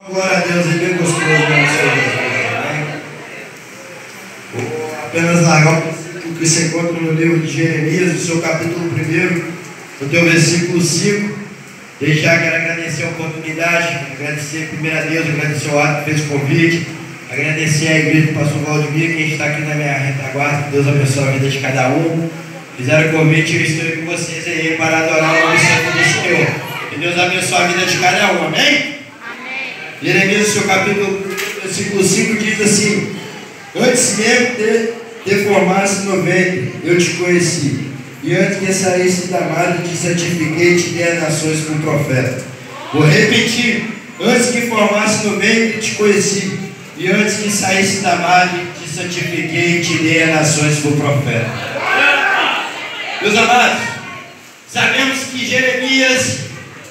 Glória a Deus, é bem gostoso, né? Apenas largar o que você encontra no livro de Jeremias, no seu capítulo 1, no teu versículo 5. Desde já quero agradecer a oportunidade, agradecer primeiro a Deus, agradecer o ato que fez o convite, agradecer a igreja do pastor Valdemir, que a gente está aqui na minha retaguarda, que Deus abençoe a vida de cada um. Fizeram o convite e eu estou com vocês aí para adorar o nome do Senhor. Que Deus abençoe a vida de cada um, amém? Jeremias, seu capítulo, versículo 5, diz assim: antes mesmo de te formasse no ventre, eu te conheci, e antes que saísse da madre, te santifiquei e te dei as nações como profeta. Vou repetir: antes que formasse no ventre, te conheci, e antes que saísse da madre, te santifiquei e te dei as nações como profeta. Meus amados, sabemos que Jeremias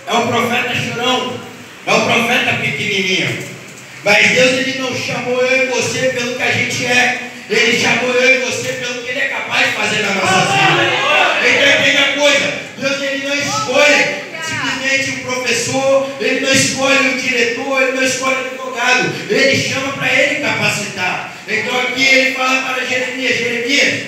é o profeta chorão, é o profeta pequenininho, mas Deus ele não chamou eu e você pelo que a gente é, Ele chamou eu e você pelo que Ele é capaz de fazer na nossa vida. Então entende a coisa, Deus ele não escolhe simplesmente um professor, Ele não escolhe um diretor, Ele não escolhe um advogado, Ele chama para Ele capacitar. Então aqui Ele fala para Jeremias,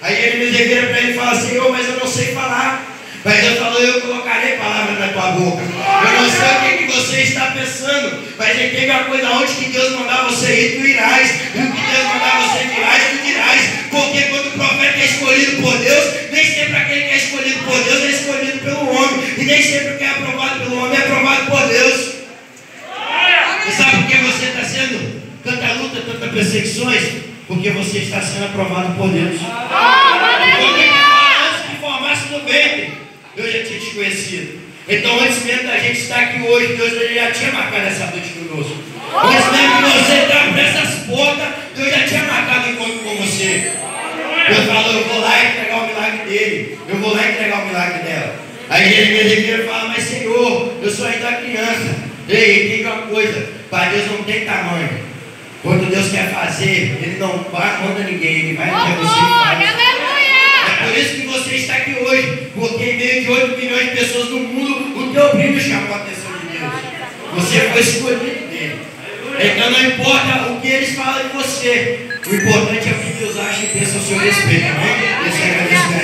aí Jeremias vira para ele e fala: Senhor, mas eu não sei falar. Mas Deus falou: eu colocarei palavras na tua boca. Eu não sei o que você está pensando, mas entende uma coisa: onde que Deus mandar você ir, tu irás. E o que Deus mandar você irás, tu dirás. Porque quando o profeta é escolhido por Deus, nem sempre aquele que é escolhido por Deus é escolhido pelo homem. E nem sempre o que é aprovado pelo homem é aprovado por Deus. E sabe por que você está sendo tanta luta, tantas perseguições? Porque você está sendo aprovado por Deus. Porque antes que formasse no ventre, eu já tinha te conhecido. Então, antes mesmo da gente estar aqui hoje, Deus já tinha marcado essa noite conosco. Antes mesmo que você entrar por essas portas, Deus já tinha marcado o encontro com você. Deus falou: eu vou lá entregar o milagre dele, eu vou lá entregar o milagre dela. Aí Jeremias fala: mas Senhor, eu sou ainda criança. Ei, entende uma coisa: para Deus não tem tamanho. Quando Deus quer fazer, Ele não manda ninguém, Ele vai até você e faz. É por isso que você está aqui hoje, porque em meio de 8 milhões de pessoas no mundo, o teu brilho chamou a atenção de Deus. Você foi escolhido dele. Então não importa o que eles falam de você, o importante é o que Deus acha e pensa ao seu respeito. Amém? Eu agradeço, minha